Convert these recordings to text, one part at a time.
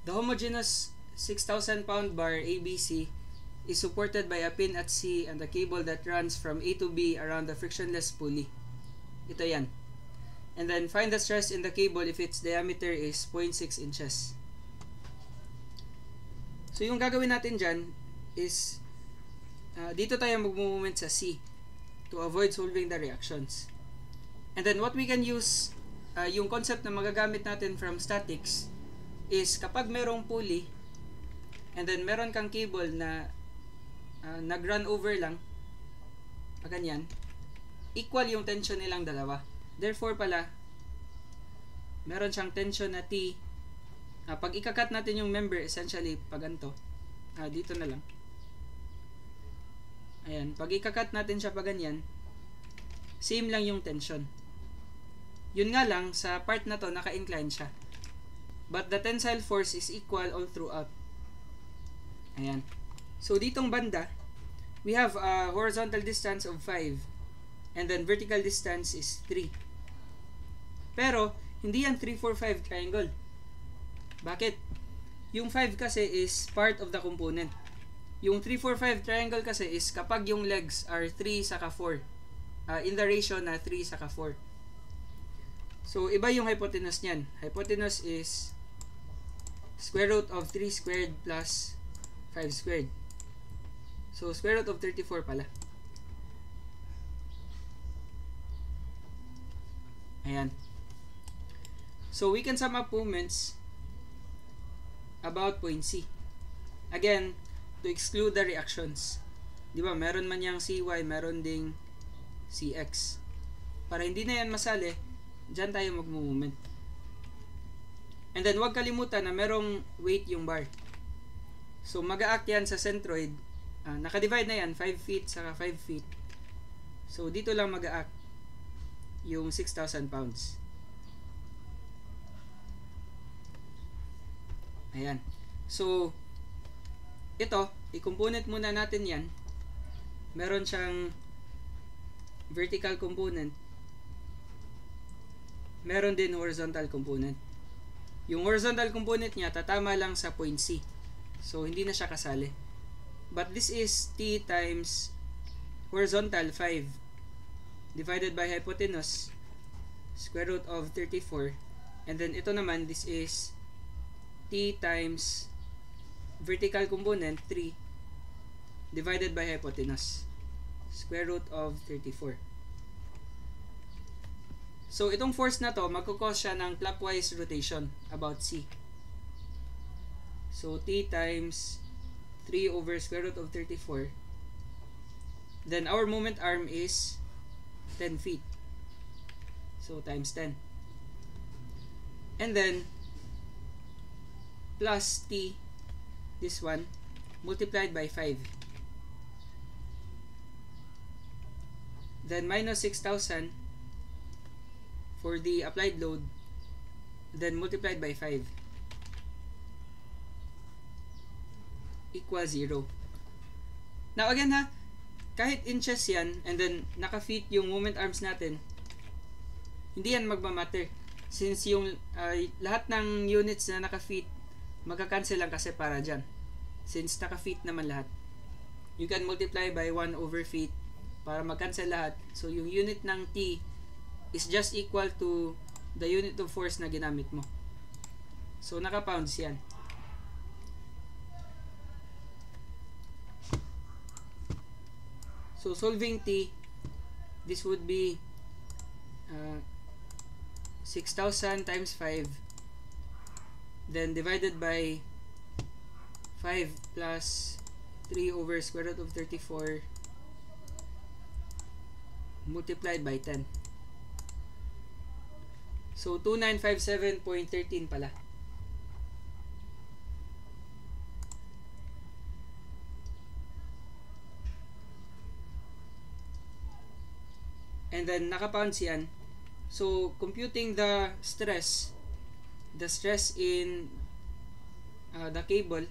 The homogeneous 6,000 pound bar ABC is supported by a pin at C and a cable that runs from A to B around the frictionless pulley. Ito yan. And then find the stress in the cable if its diameter is 0.6 inches. So yung gagawin natin dyan is dito tayo mag-movement sa C to avoid solving the reactions. And then what we can use, yung concept na magagamit natin from statics is kapag merong pulley and then meron kang cable na nag-run over lang, ganyan, equal yung tension nilang dalawa. Therefore pala, meron siyang tension na T. Pag ikakat natin yung member, essentially, pag ganito, dito na lang. Ayan, pag ikakat natin siya pag ganyan, same lang yung tension. Yun nga lang, sa part na to, naka-incline siya. But the tensile force is equal all throughout. Ayan. So, ditong banda, we have a horizontal distance of 5. And then, vertical distance is 3. Pero, hindi yan 3, 4, 5 triangle. Bakit? Yung 5 kasi is part of the component. Yung 3, 4, 5 triangle kasi is kapag yung legs are 3 saka 4. In the ratio na 3 saka 4. So, iba yung hypotenuse niyan. Hypotenuse is square root of 3 squared plus 5 squared. So, square root of 34 pala. Ayan. So, we can sum up moments about point C. Again, to exclude the reactions. Di ba? Meron man yung CY, meron ding CX. Para hindi na yan masali, dyan tayo mag-movement. And then, huwag kalimutan na merong weight yung bar. So, mag-a-act yan sa centroid. Naka-divide na yan, 5 feet saka 5 feet. So, dito lang mag-a-act yung 6,000 pounds. Ayan. So, ito, i-component muna natin yan. Meron siyang vertical component. Meron din horizontal component. Yung horizontal component niya, tatama lang sa point C. So, hindi na siya kasali. But this is T times horizontal 5 divided by hypotenuse square root of 34. And then, ito naman, this is T times vertical component 3 divided by hypotenuse square root of 34. So, itong force na to, magkukause siya ng clockwise rotation about C. So, T times 3 over square root of 34. Then, our moment arm is 10 feet. So, times 10. And then, plus T, this one, multiplied by 5. Then, minus 6,000 for the applied load, then multiplied by 5 equals 0. Now again ha, kahit inches yan and then naka-fit yung moment arms natin, hindi yan magmamatter since yung lahat ng units na naka-fit magka-cancel lang kasi para dyan since naka-fit naman lahat. You can multiply by 1 over feet para mag-cancel lahat. So yung unit ng T is just equal to the unit of force na ginamit mo. So, naka-pounds yan. So, solving T, this would be 6,000 times 5 then divided by 5 plus 3 over square root of 34 multiplied by 10. So, 2957.13 pala. And then, naka-pounds yan. So, computing the stress in the cable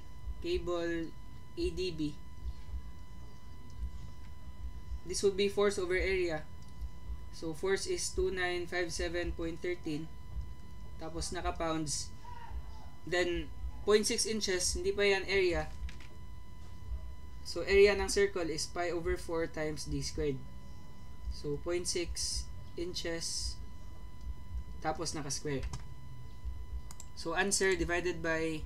ADB, this would be force over area. So, force is 2957.13. Tapos, naka-pounds. Then, 0.6 inches, hindi pa yan area. So, area ng circle is pi over 4 times d squared. So, 0.6 inches tapos naka-square. So, answer divided by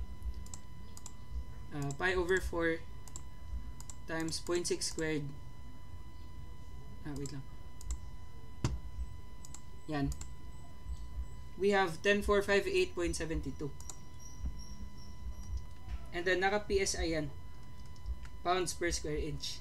pi over 4 times 0.6 squared. Wait lang. Yan. We have 10458.72. And then, naka-PSI yan. Pounds per square inch.